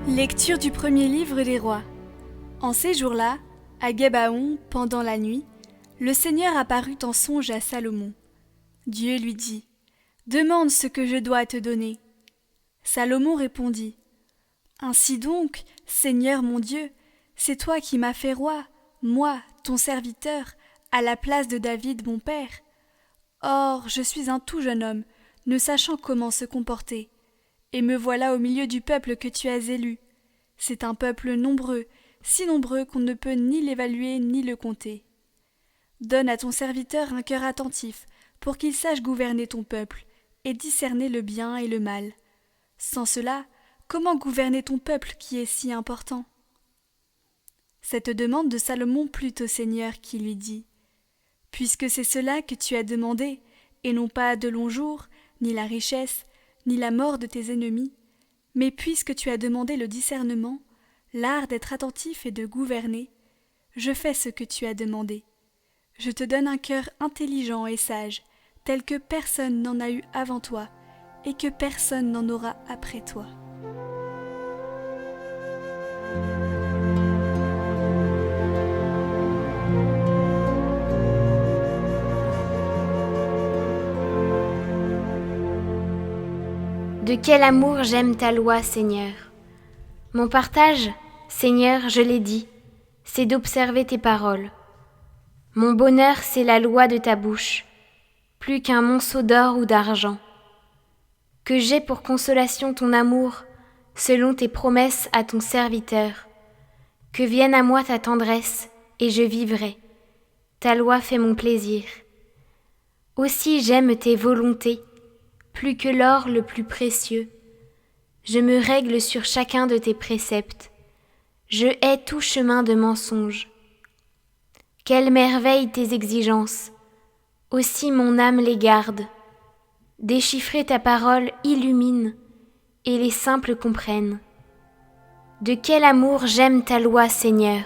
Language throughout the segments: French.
Lecture du premier livre des rois. En ces jours-là, à Gabaon, pendant la nuit, le Seigneur apparut en songe à Salomon. Dieu lui dit : « Demande ce que je dois te donner. » Salomon répondit : « Ainsi donc, Seigneur mon Dieu, c'est toi qui m'as fait roi, moi, ton serviteur, à la place de David mon père. Or, je suis un tout jeune homme, ne sachant comment se comporter. Et me voilà au milieu du peuple que tu as élu. C'est un peuple nombreux, si nombreux qu'on ne peut ni l'évaluer ni le compter. Donne à ton serviteur un cœur attentif, pour qu'il sache gouverner ton peuple, et discerner le bien et le mal. Sans cela, comment gouverner ton peuple qui est si important ? » Cette demande de Salomon plut au Seigneur qui lui dit : « Puisque c'est cela que tu as demandé, et non pas de longs jours, ni la richesse, ni la mort de tes ennemis, mais puisque tu as demandé le discernement, l'art d'être attentif et de gouverner, je fais ce que tu as demandé. Je te donne un cœur intelligent et sage, tel que personne n'en a eu avant toi, et que personne n'en aura après toi. » De quel amour j'aime ta loi, Seigneur. Mon partage, Seigneur, je l'ai dit, c'est d'observer tes paroles. Mon bonheur, c'est la loi de ta bouche, plus qu'un monceau d'or ou d'argent. Que j'ai pour consolation ton amour, selon tes promesses à ton serviteur. Que vienne à moi ta tendresse, et je vivrai. Ta loi fait mon plaisir. Aussi j'aime tes volontés, plus que l'or le plus précieux. Je me règle sur chacun de tes préceptes. Je hais tout chemin de mensonge. Quelle merveille tes exigences! Aussi mon âme les garde. Déchiffrer ta parole illumine, et les simples comprennent. De quel amour j'aime ta loi, Seigneur!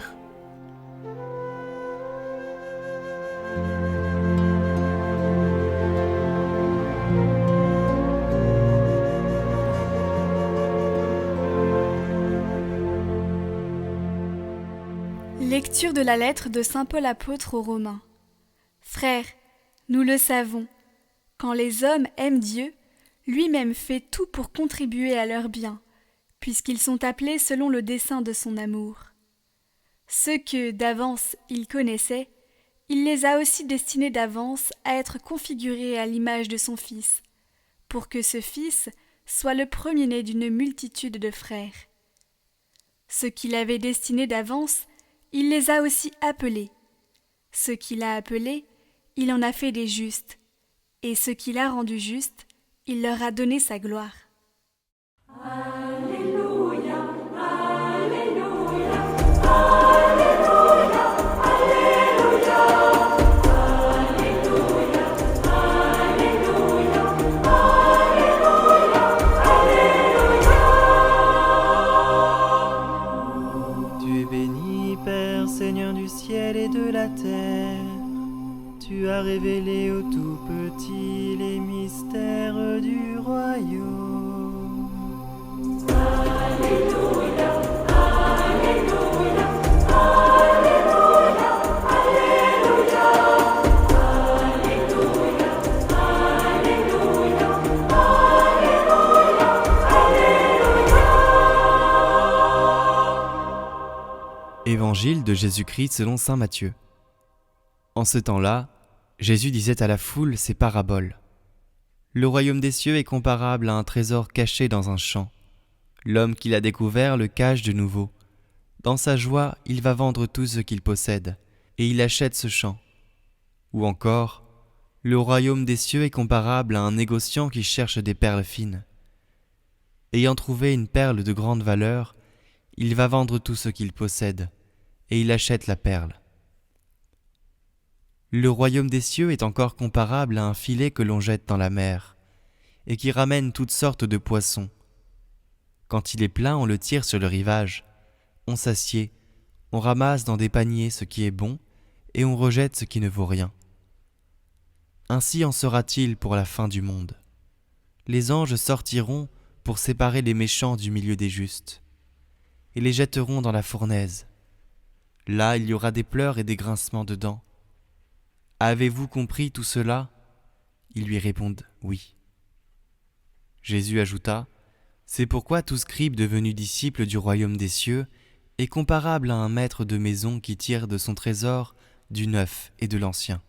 Lecture de la lettre de saint Paul apôtre aux Romains. Frères, nous le savons, quand les hommes aiment Dieu, lui-même fait tout pour contribuer à leur bien, puisqu'ils sont appelés selon le dessein de son amour. Ceux que, d'avance, il connaissait, il les a aussi destinés d'avance à être configurés à l'image de son Fils, pour que ce Fils soit le premier-né d'une multitude de frères. Ceux qu'il avait destinés d'avance, il les a aussi appelés. Ceux qu'il a appelés, il en a fait des justes. Et ceux qu'il a rendus justes, il leur a donné sa gloire. Alléluia, Alléluia, Alléluia, Alléluia, Alléluia, Alléluia, Alléluia. Tu es béni, Père, Seigneur du ciel et de la terre. Tu as révélé aux tout petits les mystères du royaume. Alléluia, Alléluia, Alléluia, Alléluia, Alléluia, Alléluia, Alléluia. Évangile de Jésus-Christ selon saint Matthieu. En ce temps-là, Jésus disait à la foule ces paraboles. Le royaume des cieux est comparable à un trésor caché dans un champ. L'homme qui l'a découvert le cache de nouveau. Dans sa joie, il va vendre tout ce qu'il possède, et il achète ce champ. Ou encore, le royaume des cieux est comparable à un négociant qui cherche des perles fines. Ayant trouvé une perle de grande valeur, il va vendre tout ce qu'il possède, et il achète la perle. Le royaume des cieux est encore comparable à un filet que l'on jette dans la mer, et qui ramène toutes sortes de poissons. Quand il est plein, on le tire sur le rivage, on s'assied, on ramasse dans des paniers ce qui est bon, et on rejette ce qui ne vaut rien. Ainsi en sera-t-il pour la fin du monde. Les anges sortiront pour séparer les méchants du milieu des justes. et les jetteront dans la fournaise. Là, il y aura des pleurs et des grincements de dents. Avez-vous compris tout cela ? Ils lui répondent oui. Jésus ajouta, c'est pourquoi tout scribe devenu disciple du royaume des cieux est comparable à un maître de maison qui tire de son trésor du neuf et de l'ancien.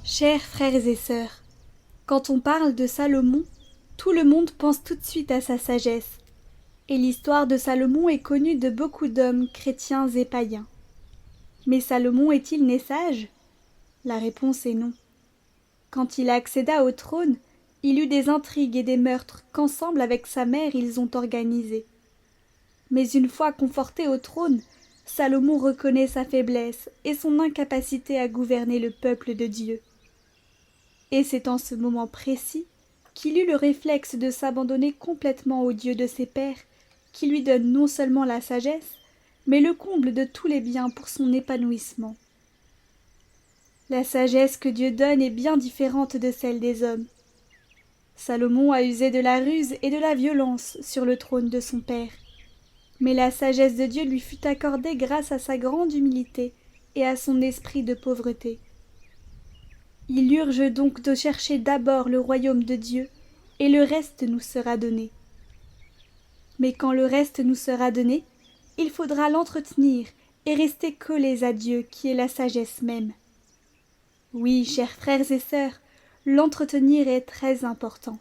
Chers frères et sœurs, quand on parle de Salomon, tout le monde pense tout de suite à sa sagesse. Et l'histoire de Salomon est connue de beaucoup d'hommes chrétiens et païens. Mais Salomon est-il né sage ? La réponse est non. Quand il accéda au trône, il eut des intrigues et des meurtres qu'ensemble avec sa mère ils ont organisés. Mais une fois conforté au trône, Salomon reconnaît sa faiblesse et son incapacité à gouverner le peuple de Dieu. Et c'est en ce moment précis qu'il eut le réflexe de s'abandonner complètement au Dieu de ses pères, qui lui donne non seulement la sagesse, mais le comble de tous les biens pour son épanouissement. La sagesse que Dieu donne est bien différente de celle des hommes. Salomon a usé de la ruse et de la violence sur le trône de son père, mais la sagesse de Dieu lui fut accordée grâce à sa grande humilité et à son esprit de pauvreté. Il urge donc de chercher d'abord le royaume de Dieu, et le reste nous sera donné. Mais quand le reste nous sera donné, il faudra l'entretenir et rester collés à Dieu qui est la sagesse même. Oui, chers frères et sœurs, l'entretenir est très important.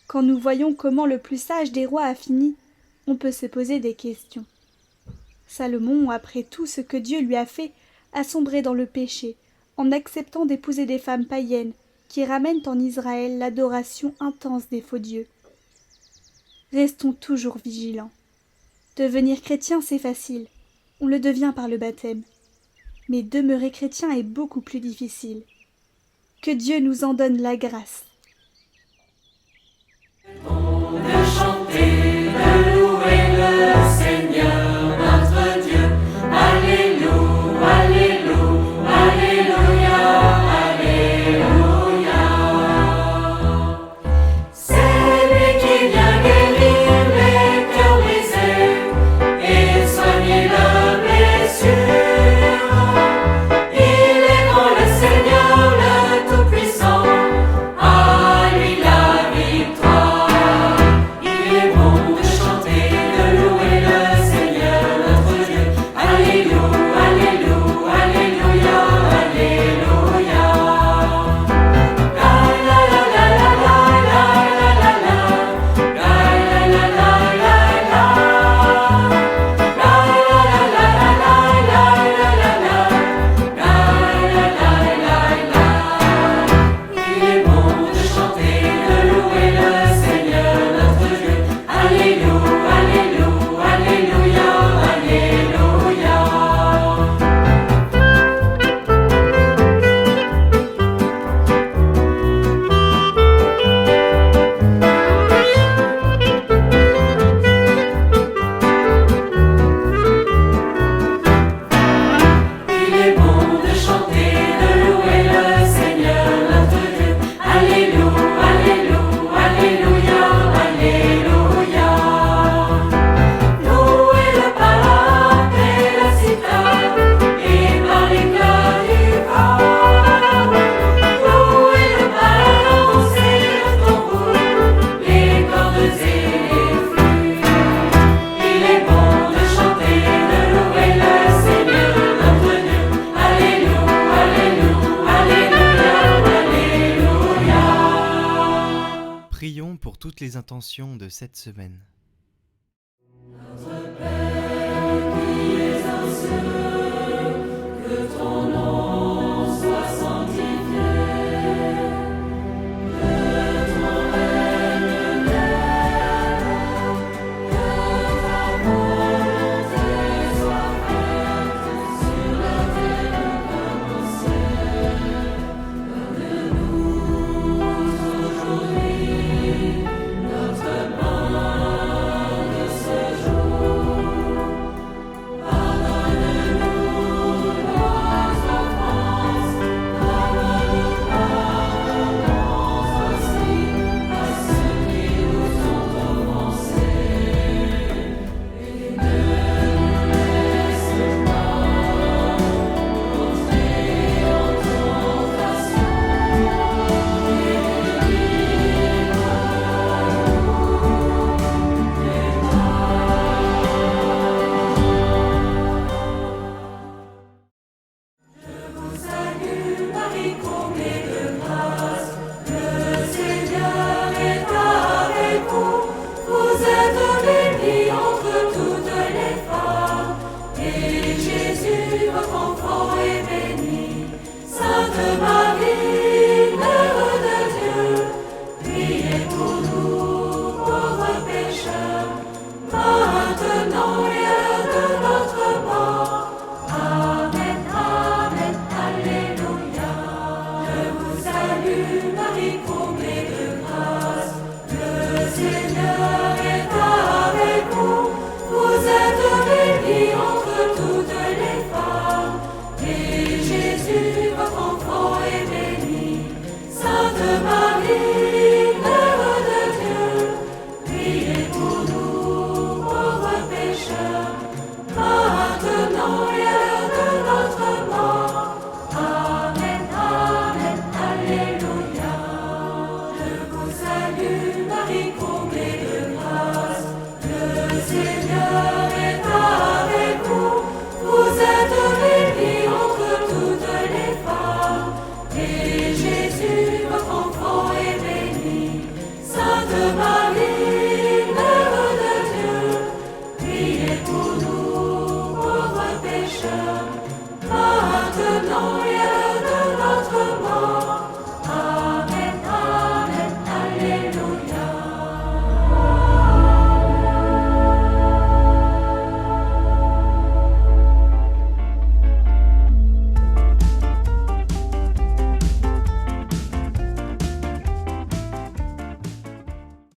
Quand nous voyons comment le plus sage des rois a fini, on peut se poser des questions. Salomon, après tout ce que Dieu lui a fait, a sombré dans le péché, en acceptant d'épouser des femmes païennes qui ramènent en Israël l'adoration intense des faux dieux. Restons toujours vigilants. Devenir chrétien, c'est facile, on le devient par le baptême. Mais demeurer chrétien est beaucoup plus difficile. Que Dieu nous en donne la grâce. De chanter, de louer le Seigneur notre Dieu. Alléluia, Alléluia, Alléluia, Alléluia. C'est lui qui vient guérir les cœurs brisés et soigner leurs blessures. Il est grand le Seigneur, le Tout-Puissant, à lui la victoire. Il est bon de chanter, de louer le Seigneur notre Dieu. Alléluia, Alléluia, Alléluia, Alléluia. La la la la la la la la la la. La la la la la la. La la la la la la la la. La la la la la. Il est bon de chanter, de louer le Seigneur notre Dieu. Alléluia, Alléluia, Alléluia, Alléluia. Il est bon de chanter, de louer le Seigneur notre Dieu. Alléluia, Alléluia, Alléluia, Alléluia. Louez-le par la paix et la cithare, et par l'éclat du corps. Louez-le par la danse et le tambour, les cordes et les flûtes. Il est bon de chanter, de louer le Seigneur notre Dieu. Alléluia, Alléluia, Alléluia, Alléluia. Prions pour toutes les intentions de cette semaine. Que ton nom soit sanctifié, que ton règne vienne, que ta volonté soit faite sur la terre comme au ciel. Donne-nous aujourd'hui Marie, comblée de grâce, le Seigneur est avec vous. Vous êtes bénie entre toutes les femmes, et Jésus, votre enfant, est béni. Sainte Marie,